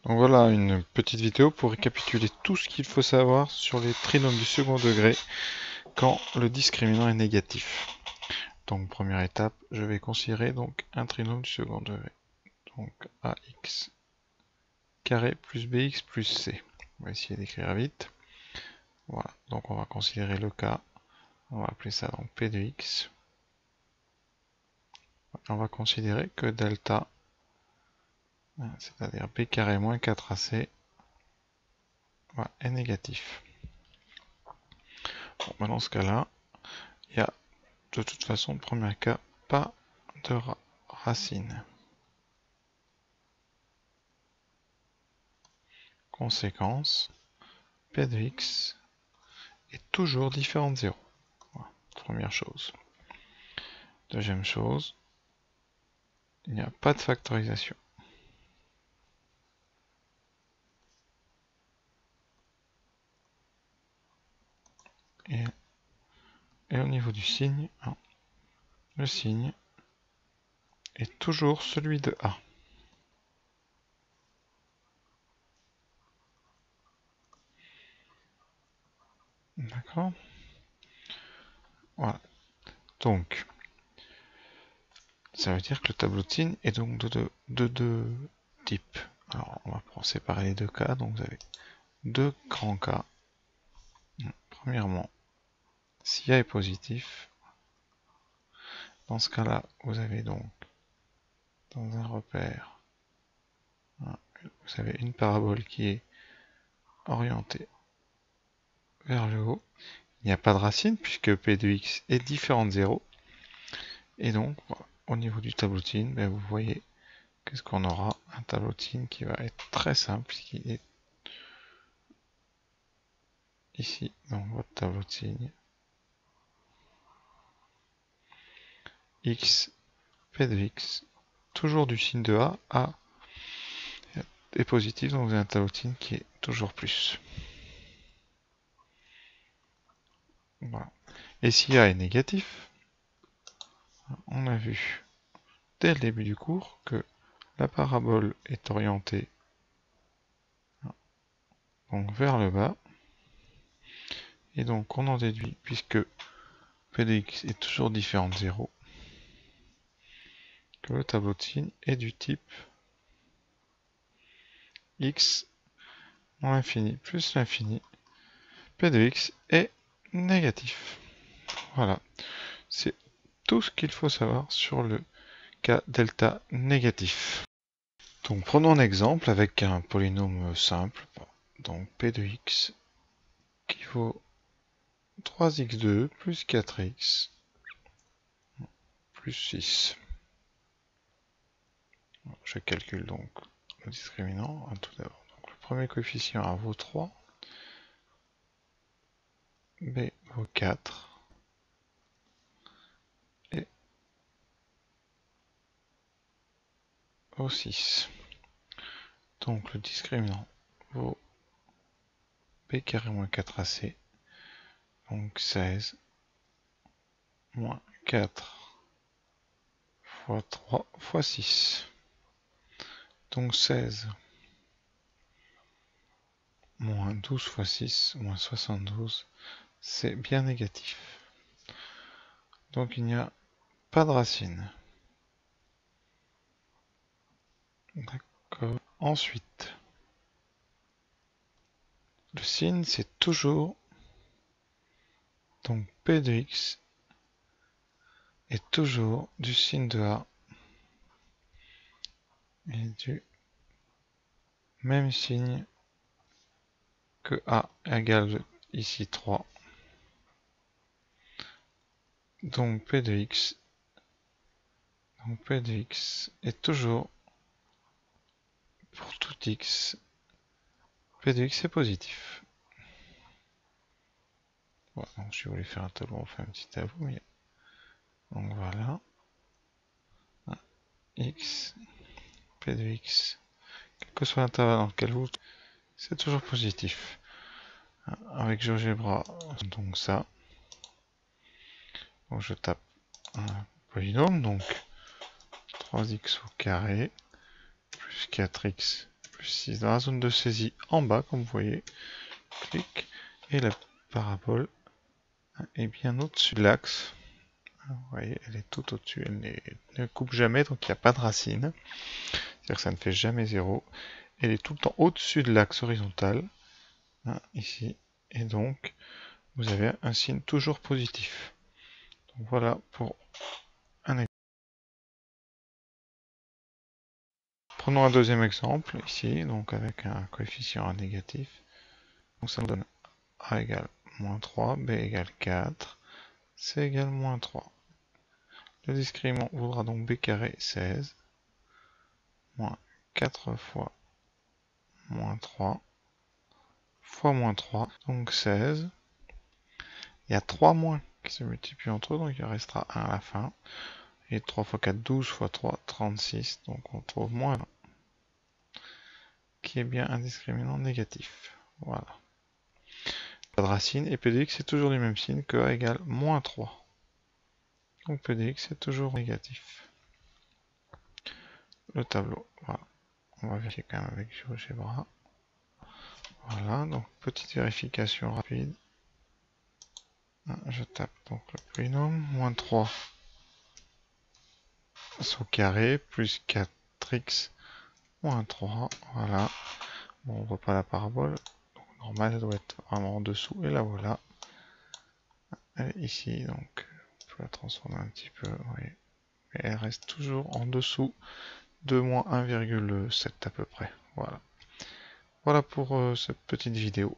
Donc voilà une petite vidéo pour récapituler tout ce qu'il faut savoir sur les trinômes du second degré quand le discriminant est négatif. Donc première étape, je vais considérer donc un trinôme du second degré. Donc ax carré plus bx plus c. On va essayer d'écrire vite. Voilà, donc on va considérer le cas. On va appeler ça donc p de x. On va considérer que delta, c'est-à-dire b carré moins 4ac, est négatif. Bon, dans ce cas-là, il y a de toute façon, premier cas, pas de racine. Conséquence, p de x est toujours différent de 0. Voilà, première chose. Deuxième chose, il n'y a pas de factorisation. Et au niveau du signe, le signe est toujours celui de A. D'accord? Voilà. Donc, ça veut dire que le tableau de signes est donc de deux types. Alors, on va séparer les deux cas. Donc, vous avez deux grands cas. Premièrement, si A est positif, dans ce cas-là, vous avez donc dans un repère, vous avez une parabole qui est orientée vers le haut. Il n'y a pas de racine puisque p de x est différent de 0. Et donc, au niveau du tableau de signes, vous voyez qu'est-ce qu'on aura? Un tableau de signes qui va être très simple, qui est ici dans votre tableau de signes. X, p de x, toujours du signe de A est positif, donc vous avez un tableau de signes qui est toujours plus. Voilà. Et si A est négatif, on a vu dès le début du cours que la parabole est orientée donc vers le bas. Et donc on en déduit, puisque p de x est toujours différent de 0, que le tableau de signes est du type x moins l'infini plus l'infini, p de x est négatif. Voilà, c'est tout ce qu'il faut savoir sur le cas delta négatif. Donc prenons un exemple avec un polynôme simple, donc p de x qui vaut 3x2 plus 4x plus 6. Je calcule donc le discriminant tout d'abord. Le premier coefficient A vaut 3, B vaut 4 et vaut 6. Donc le discriminant vaut B carré moins 4AC, donc 16 moins 4 fois 3 fois 6. Donc 16 moins 12 fois 6, moins 72, c'est bien négatif. Donc il n'y a pas de racine. D'accord. Ensuite, le signe, c'est toujours, donc p de x est toujours du signe de A et du même signe que A égale ici 3. Donc p de x est toujours, pour tout x, p de x est positif. Voilà, donc si vous voulez faire un tableau, on fait un petit tableau. Mais... donc voilà. X, p de x, quel que soit l'intervalle dans lequel vous, c'est toujours positif. Avec GeoGebra, donc ça. Donc je tape un polynôme, donc 3x au carré plus 4x plus 6 dans la zone de saisie en bas, comme vous voyez. Clic. Et la parabole est bien au-dessus de l'axe. Vous voyez, elle est tout au-dessus, elle ne coupe jamais, donc il n'y a pas de racine. C'est-à-dire que ça ne fait jamais 0. Elle est tout le temps au-dessus de l'axe horizontal, ici. Et donc, vous avez un signe toujours positif. Donc voilà pour un exemple. Prenons un deuxième exemple, ici, donc avec un coefficient négatif. Donc ça nous donne A égale moins 3, B égale 4, C égale moins 3. Le discriminant vaudra donc B carré 16, moins 4 fois moins 3, fois moins 3, donc 16. Il y a 3 moins qui se multiplient entre eux, donc il restera 1 à la fin. Et 3 fois 4, 12 fois 3, 36. Donc on trouve moins 20, qui est bien un discriminant négatif. Voilà. Pas de racine, et P de x est toujours du même signe que A égale moins 3. Donc P de x est toujours négatif. Le tableau, voilà. On va vérifier quand même avec GeoGebra. Voilà, donc petite vérification rapide. Je tape donc le polynôme, moins 3 au carré, plus 4x, moins 3, voilà. Bon, on voit pas la parabole, donc normal, elle doit être vraiment en dessous, et la voilà. Elle est ici, donc on peut la transformer un petit peu, oui. Mais elle reste toujours en dessous de moins 1,7 à peu près, voilà. Voilà pour cette petite vidéo.